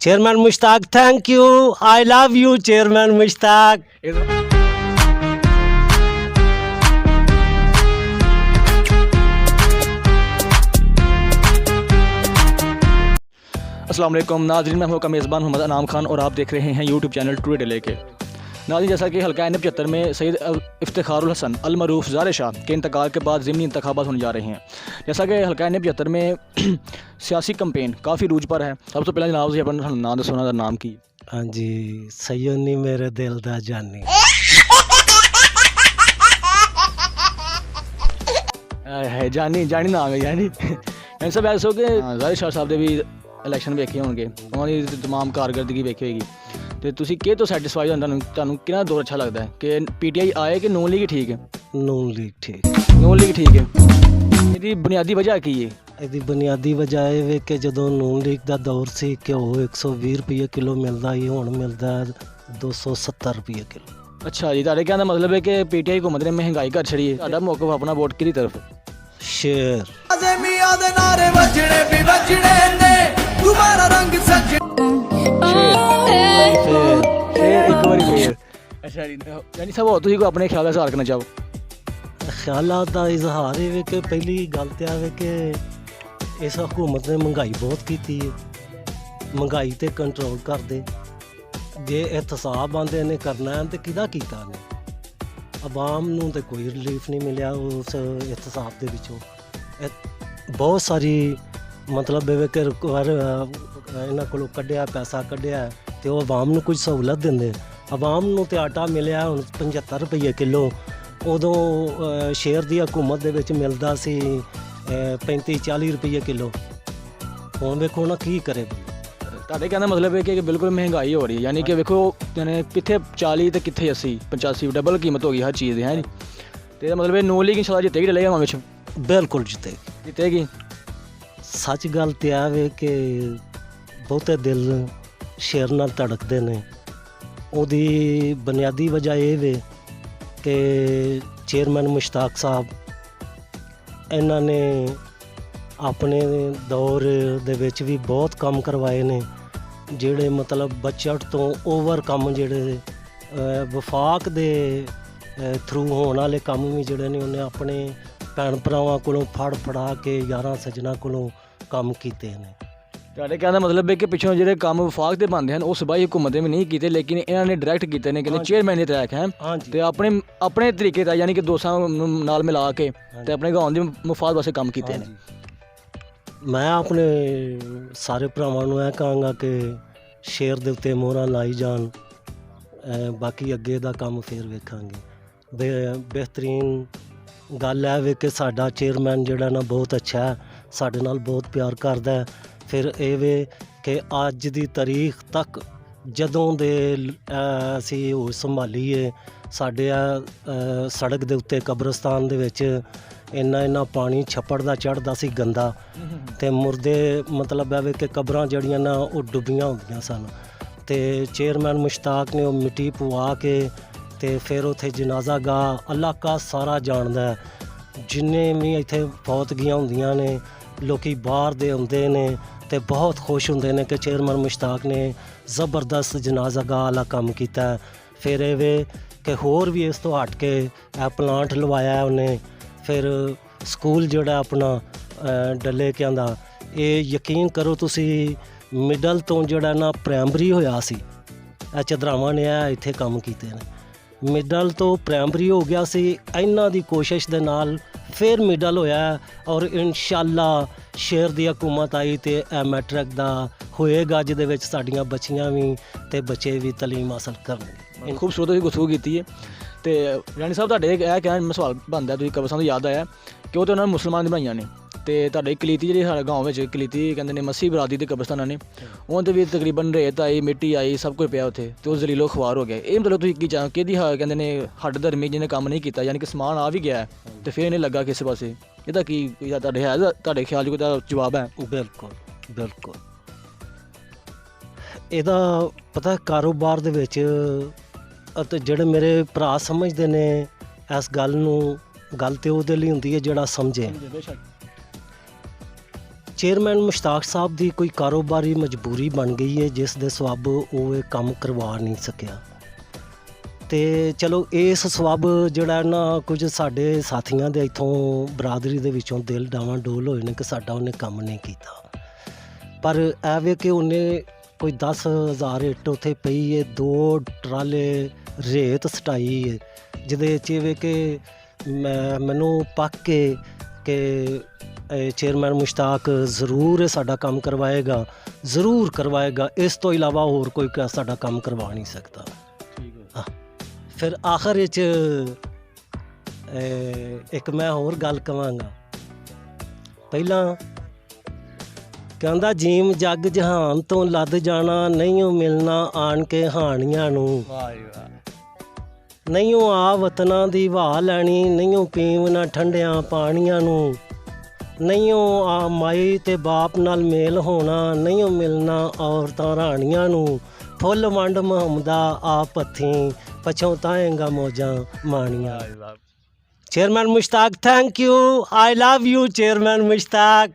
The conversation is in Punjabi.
Chairman Mushtaq, thank you, I love you chairman Mushtaq. अस्सलाम वालेकुम नाज़रीन, मैं आपका मेज़बान मोहम्मद अनाम खान और आप देख रहे हैं यूट्यूब चैनल टुडे डेली के। नाज़रीन, जैसा कि हल्का N75 में सैयद इफ्तिखारुल हसन अल मरूफ ज़ारे शाह के इंतकाल के बाद ज़िमनी इंतखाबात होने जा रहे हैं। जैसा कि हल्का N75 में सियासी कैंपेन काफ़ी रूज पर है। सबसे पहले जनाब जी अपना नाम दसो, ना नाम की? हाँ जी, सयोनी मेरे दिल दा जानी। है जानी जानी नाम है जानी। इन सब ऐसे हो कि ज़ारे शाह साहब दे भी इलैक्शन वेखे होंगे, उन्होंने तमाम कारकरदगी वेखी होगी, तो तुसी किह तो सैटिस्फाई हो? तुहानू किहड़ा दौर अच्छा लगता है कि PTI आए कि नून लीग ठीक है? नून लीग ठीक, नून लीग ठीक है। ਇਹਦੀ बुनियादी वजह की है? ਇਹਦੀ ਬੁਨਿਆਦੀ ਵਜ੍ਹਾ ਇਹ ਵੇ ਕਿ ਜਦੋਂ ਨੂਨ ਲੀਗ ਦਾ ਦੌਰ ਸੀ ਕਿ ਉਹ 120 ਰੁਪਏ ਕਿਲੋ ਮਿਲਦਾ ਸੀ, ਹੁਣ ਮਿਲਦਾ 270 ਰੁਪਏ ਕਿਲੋ। अच्छा जी, ਤੁਹਾਡੇ ਕਹਿਣ ਦਾ ਮਤਲਬ ਹੈ ਕਿ PTI हुकूमत ने महंगाई कर छड़ी है। ਤੁਹਾਡਾ ਮੌਕਫ ਆਪਣਾ ਵੋਟ ਕਿਹਦੀ ਤਰਫ? शेर ਮੀਆਂ ਦੇ ਨਾਰੇ ਵੱਜਣੇ ਵੀ ਵੱਜਣੇ ਨੇ, ਦੁਬਾਰਾ ਰੰਗ ਸੱਜਣੇ। ਇੱਕ ਵਾਰੀ ਫੇਰ। ਅੱਛਾ ਜੀ, ਯਾਨੀ ਸਭ ਹੋ ਤੁਸੀਂ ਕੋਈ ਆਪਣੇ ਖਿਆਲ ਦਾ ਇਜ਼ਹਾਰ ਕਰਨਾ ਚਾਹੋ? ਖਿਆਲਾਂ ਦਾ ਇਜ਼ਹਾਰ ਇਹ ਵੇ ਕਿ ਪਹਿਲੀ ਗੱਲ ਤਾਂ ਇਹ ਵੇ ਕਿ ਇਸ ਹਕੂਮਤ ਨੇ ਮਹਿੰਗਾਈ ਬਹੁਤ ਕੀਤੀ ਹੈ। ਮਹਿੰਗਾਈ ਤੇ ਕੰਟਰੋਲ ਕਰਦੇ, ਜੇ ਇਹਤਸਾਬ ਆਉਂਦੇ ਨੇ ਕਰਨਾ ਤੇ ਕਿਹਦਾ ਕੀਤਾ ਨੇ? ਆਵਾਮ ਨੂੰ ਤੇ ਕੋਈ ਰਿਲੀਫ ਨਹੀਂ ਮਿਲਿਆ ਉਸ ਇਹਤਸਾਬ ਦੇ ਵਿੱਚੋਂ। ਬਹੁਤ ਸਾਰੀ ਮਤਲਬ ਇਹ ਕਿ ਇਹਨਾਂ ਕੋਲੋਂ ਕੱਢਿਆ ਪੈਸਾ ਕੱਢਿਆ ਤੇ ਉਹ ਆਵਾਮ ਨੂੰ ਕੁਝ ਸਹੂਲਤ ਦਿੰਦੇ। ਆਵਾਮ ਨੂੰ ਤੇ ਆਟਾ ਮਿਲਿਆ ਹੁਣ 75 ਰੁਪਏ ਕਿਲੋ, ਉਦੋਂ ਸ਼ੇਰ ਦੀ ਹਕੂਮਤ ਦੇ ਵਿੱਚ ਮਿਲਦਾ ਸੀ 35-40 ਰੁਪਏ ਕਿਲੋ। ਹੁਣ ਵੇਖੋ ਨਾ ਕੀ ਕਰੇ। ਤੁਹਾਡੇ ਕਹਿਣ ਦਾ ਮਤਲਬ ਹੈ ਕਿ ਬਿਲਕੁਲ ਮਹਿੰਗਾਈ ਹੋ ਰਹੀ ਹੈ, ਯਾਨੀ ਕਿ ਵੇਖੋ ਯਾਨੀ ਕਿੱਥੇ 40 ਤੇ ਕਿੱਥੇ 80 85 ਡਬਲ ਕੀਮਤ ਹੋ ਗਈ ਹਰ ਚੀਜ਼ ਦੀ, ਹੈ ਜੀ। ਤੇ ਇਹਦਾ ਮਤਲਬ ਹੈ ਨੋ ਲੀਗ ਇੰਸ਼ਾਅੱਲਾ ਜਿੱਤੇਗੀ ਡਲੇਗਾ ਵਿੱਚ? ਬਿਲਕੁਲ ਜਿੱਤੇਗੀ। ਸੱਚ ਗੱਲ ਤੇ ਆ ਵੇ ਕਿ ਬਹੁਤੇ ਦਿਲ ਸ਼ੇਰ ਨਾਲ ਧੜਕਦੇ ਨੇ। ਉਹਦੀ ਬੁਨਿਆਦੀ ਵਜ੍ਹਾ ਇਹ ਵੇ ਕਿ ਚੇਅਰਮੈਨ ਮੁਸ਼ਤਾਕ ਸਾਹਿਬ ਇਹਨਾਂ ਨੇ ਆਪਣੇ ਦੌਰ ਦੇ ਵਿੱਚ ਵੀ ਬਹੁਤ ਕੰਮ ਕਰਵਾਏ ਨੇ, ਜਿਹੜੇ ਮਤਲਬ ਬਜਟ ਤੋਂ ਓਵਰ ਕੰਮ, ਜਿਹੜੇ ਵਫਾਕ ਦੇ ਥਰੂ ਹੋਣ ਵਾਲੇ ਕੰਮ ਵੀ ਜਿਹੜੇ ਨੇ ਉਹਨੇ ਆਪਣੇ ਭੈਣ ਭਰਾਵਾਂ ਕੋਲੋਂ ਫੜਾ ਕੇ ਯਾਰਾਂ ਸੱਜਣਾ ਕੋਲੋਂ ਕੰਮ ਕੀਤੇ ਨੇ। ਤੁਹਾਡੇ ਕਹਿਣ ਦਾ ਮਤਲਬ ਹੈ ਕਿ ਪਿੱਛੋਂ ਜਿਹੜੇ ਕੰਮ ਵਫਾਕ ਦੇ ਬਣਦੇ ਹਨ ਉਹ ਸੂਬਾਈ ਹੁਕੂਮਤ ਨੇ ਵੀ ਨਹੀਂ ਕੀਤੇ, ਲੇਕਿਨ ਇਹਨਾਂ ਨੇ ਡਾਇਰੈਕਟ ਕੀਤੇ ਨੇ, ਕਹਿੰਦੇ ਚੇਅਰਮੈਨ ਦੇ ਤਹਿਤ ਹੈ ਤੇ ਆਪਣੇ ਤਰੀਕੇ ਦਾ, ਯਾਨੀ ਕਿ ਦੋਸਤਾਂ ਨੂੰ ਨਾਲ ਮਿਲਾ ਕੇ ਤੇ ਆਪਣੇ ਗਾਉਂ ਦੇ ਮੁਫਾਦ ਵਾਸਤੇ ਕੰਮ ਕੀਤੇ ਨੇ। ਮੈਂ ਆਪਣੇ ਸਾਰੇ ਭਰਾਵਾਂ ਨੂੰ ਇਹ ਕਹਾਂਗਾ ਕਿ ਸ਼ੇਰ ਦੇ ਉੱਤੇ ਮੋਹਰਾਂ ਲਾਈ ਜਾਣ, ਬਾਕੀ ਅੱਗੇ ਦਾ ਕੰਮ ਫਿਰ ਵੇਖਾਂਗੇ। ਬਿਹਤਰੀਨ ਗੱਲ ਹੈ ਵੇ ਕਿ ਸਾਡਾ ਚੇਅਰਮੈਨ ਜਿਹੜਾ ਨਾ ਬਹੁਤ ਅੱਛਾ ਹੈ, ਸਾਡੇ ਨਾਲ ਬਹੁਤ ਪਿਆਰ ਕਰਦਾ। ਫਿਰ ਇਹ ਵੇ ਕਿ ਅੱਜ ਦੀ ਤਾਰੀਖ ਤੱਕ ਜਦੋਂ ਦੇ ਅਸੀਂ ਉਹ ਸੰਭਾਲੀਏ, ਸਾਡੇ ਸੜਕ ਦੇ ਉੱਤੇ ਕਬਰਸਤਾਨ ਦੇ ਵਿੱਚ ਇੰਨਾ ਪਾਣੀ ਛੱਪੜ ਦਾ ਚੜ੍ਹਦਾ ਸੀ ਗੰਦਾ, ਤੇ ਮੁਰਦੇ ਮਤਲਬ ਹੈ ਕਿ ਕਬਰਾਂ ਜਿਹੜੀਆਂ ਨਾ ਉਹ ਡੁੱਬੀਆਂ ਹੁੰਦੀਆਂ ਸਨ, ਤੇ ਚੇਅਰਮੈਨ ਮੁਸ਼ਤਾਕ ਨੇ ਉਹ ਮਿੱਟੀ ਪਵਾ ਕੇ ਤੇ ਫਿਰ ਉੱਥੇ ਜਨਾਜ਼ਾ ਗਾਹ ਇਲਾਕਾ ਸਾਰਾ ਜਾਣਦਾ। ਜਿੰਨੇ ਵੀ ਇੱਥੇ ਫੌਤਗੀਆਂ ਹੁੰਦੀਆਂ ਨੇ ਲੋਕੀ ਬਾਹਰ ਦੇ ਆਉਂਦੇ ਨੇ ਤੇ ਬਹੁਤ ਖੁਸ਼ ਹੁੰਦੇ ਨੇ ਕਿ ਚੇਅਰਮੈਨ ਮੁਸ਼ਤਾਕ ਨੇ ਜ਼ਬਰਦਸਤ ਜਨਾਜ਼ਾ ਗਾਹ ਵਾਲਾ ਕੰਮ ਕੀਤਾ। ਫਿਰ ਇਹ ਵੇ ਕਿ ਹੋਰ ਵੀ ਇਸ ਤੋਂ ਹਟ ਕੇ ਇਹ ਪਲਾਂਟ ਲਵਾਇਆ ਉਹਨੇ। ਫਿਰ ਸਕੂਲ ਜਿਹੜਾ ਆਪਣਾ ਡੱਲੇ ਕਿਆਂ ਦਾ, ਇਹ ਯਕੀਨ ਕਰੋ ਤੁਸੀਂ ਮਿਡਲ ਤੋਂ ਜਿਹੜਾ ਨਾ ਪ੍ਰਾਇਮਰੀ ਹੋਇਆ ਸੀ, ਇਹ ਚਦਰਾਵਾਂ ਨੇ ਇਹ ਇੱਥੇ ਕੰਮ ਕੀਤੇ ਨੇ। ਮਿਡਲ ਤੋਂ ਪ੍ਰਾਇਮਰੀ ਹੋ ਗਿਆ ਸੀ ਇਹਨਾਂ ਦੀ ਕੋਸ਼ਿਸ਼ ਦੇ ਨਾਲ, ਫਿਰ ਮਿਡਲ ਹੋਇਆ ਔਰ ਇਨਸ਼ਾਅੱਲਾ ਸ਼ੇਰ ਦੀ ਹਕੂਮਤ ਆਈ ਤੇ ਇਹ ਮੈਟ੍ਰਿਕ ਦਾ ਹੋਏਗਾ, ਜਿਹਦੇ ਵਿੱਚ ਸਾਡੀਆਂ ਬੱਚੀਆਂ ਵੀ ਤੇ ਬੱਚੇ ਵੀ ਤਾਲੀਮ ਹਾਸਲ ਕਰਨਗੇ। ਖੂਬਸੂਰਤ ਤੁਸੀਂ ਗੁਫ਼ਤਗੂ ਕੀਤੀ ਹੈ। ਤੇ ਰਾਣੀ ਸਾਹਿਬ ਤੁਹਾਡੇ ਇਹ ਕਹਿਣ ਸਵਾਲ ਬਣਦਾ, ਤੁਸੀਂ ਕਬਰਸਤਾਨ ਤੋਂ ਯਾਦ ਆਇਆ ਕਿ ਉਹ ਤਾਂ ਉਹਨਾਂ ਨੇ ਮੁਸਲਮਾਨ ਦੀ ਬਣਾਈਆਂ ਨੇ, ਤੇ ਤੁਹਾਡੇ ਕਲੀਤੀ ਜਿਹੜੀ ਸਾਡੇ ਗਾँव ਵਿੱਚ ਕਲੀਤੀ ਕਹਿੰਦੇ ਨੇ ਮੱਸੀ ਬਰਾਦਰੀ ਦੇ ਕਬਰਸਤਾਨਾਂ ਨੇ, ਉਹਦੇ ਵੀ ਤਕਰੀਬਨ ਰੇਤ ਆਈ, ਮਿੱਟੀ ਆਈ, ਸਭ ਕੁਝ ਪਿਆ ਉੱਥੇ, ਤੇ ਉਹ ਜ਼ਲੀਲੋ ਖਵਾਰ ਹੋ ਗਿਆ। ਇਹ ਮਤਲਬ ਤੁਸੀਂ ਕੀ ਚਾਹੋ ਕਿਹਦੀ ਕਹਿੰਦੇ ਨੇ ਹੱਡ ਧਰਮੀ ਜਿਹਨੇ ਕੰਮ ਨਹੀਂ ਕੀਤਾ, ਯਾਨੀ ਕਿ ਸਮਾਨ ਆ ਵੀ ਗਿਆ ਤੇ ਫਿਰ ਇਹਨੇ ਲੱਗਾ ਕਿਸੇ ਪਾਸੇ, ਇਹਦਾ ਕੀ ਤੁਹਾਡੇ ਹੈ ਤੁਹਾਡੇ ਖਿਆਲ 'ਚ ਕੋਈ ਜਵਾਬ ਹੈ? ਬਿਲਕੁਲ ਇਹਦਾ ਪਤਾ ਕਾਰੋਬਾਰ ਦੇ ਵਿੱਚ ਅਤੇ ਜਿਹੜੇ ਮੇਰੇ ਭਰਾ ਸਮਝਦੇ ਨੇ ਇਸ ਗੱਲ ਨੂੰ, ਗੱਲ ਤੇ ਉਹਦੇ ਲਈ ਹੁੰਦੀ ਹੈ ਜਿਹੜਾ ਸਮਝੇ। ਚੇਅਰਮੈਨ ਮੁਸ਼ਤਾਕ ਸਾਹਿਬ ਦੀ ਕੋਈ ਕਾਰੋਬਾਰੀ ਮਜਬੂਰੀ ਬਣ ਗਈ ਹੈ ਜਿਸ ਦੇ ਸਬਬ ਉਹ ਇਹ ਕੰਮ ਕਰਵਾ ਨਹੀਂ ਸਕਿਆ। ਤੇ ਚਲੋ ਇਸ ਸਬਬ ਜਿਹੜਾ ਨਾ ਕੁਝ ਸਾਡੇ ਸਾਥੀਆਂ ਦੇ ਇੱਥੋਂ ਬਰਾਦਰੀ ਦੇ ਵਿੱਚੋਂ ਦਿਲ ਡਾਵਾਂ ਡੋਲ ਹੋਏ ਨੇ ਕਿ ਸਾਡਾ ਉਹਨੇ ਕੰਮ ਨਹੀਂ ਕੀਤਾ। ਪਰ ਐਵੇਂ ਕਿ ਉਹਨੇ ਕੋਈ 10,000 ਇੱਟ ਉੱਥੇ ਪਈ ਹੈ, 2 ਟਰਾਲੇ ਰੇਤ ਸਟਾਈ ਹੈ, ਜਿਹਦੇ 'ਚ ਇਹ ਕਿ ਮੈਨੂੰ ਪੱਕ ਕੇ ਕਿ ਚੇਅਰਮੈਨ ਮੁਸ਼ਤਾਕ ਜ਼ਰੂਰ ਇਹ ਸਾਡਾ ਕੰਮ ਕਰਵਾਏਗਾ, ਜ਼ਰੂਰ ਕਰਵਾਏਗਾ। ਇਸ ਤੋਂ ਇਲਾਵਾ ਹੋਰ ਕੋਈ ਸਾਡਾ ਕੰਮ ਕਰਵਾ ਨਹੀਂ ਸਕਦਾ। ਫਿਰ ਆਖਰ ਵਿੱਚ ਇੱਕ ਮੈਂ ਹੋਰ ਗੱਲ ਕਹਾਂਗਾ। ਪਹਿਲਾਂ ਕਹਿੰਦਾ ਜੀਮ ਜੱਗ ਜਹਾਨ ਤੋਂ ਲੱਦ ਜਾਣਾ, ਨਹੀਂ ਉਹ ਮਿਲਣਾ ਆਣ ਕੇ ਹਾਣੀਆਂ ਨੂੰ। ਨਹੀਂ ਉਹ ਆ ਵਤਨਾਂ ਦੀ ਵਾਹ ਲੈਣੀ, ਨਹੀਂ ਉਹ ਪੀਵਣਾ ਠੰਡਿਆਂ ਪਾਣੀਆਂ ਨੂੰ। ਨਹੀਂ ਉਹ ਆ ਮਾਈ ਤੇ ਬਾਪ ਨਾਲ ਮੇਲ ਹੋਣਾ, ਨਹੀਂ ਉਹ ਮਿਲਣਾ ਔਰਤਾਂ ਰਾਣੀਆਂ ਨੂੰ। ਫੁੱਲ ਵੰਡ ਮੁਹੰਮਦਾ ਆਪ ਹੱਥੀਂ, ਪਛਤਾਏਂਗਾ ਮੌਜਾਂ ਮਾਣੀਆਂ। Chairman Mushtaq, thank you, I love you chairman Mushtaq.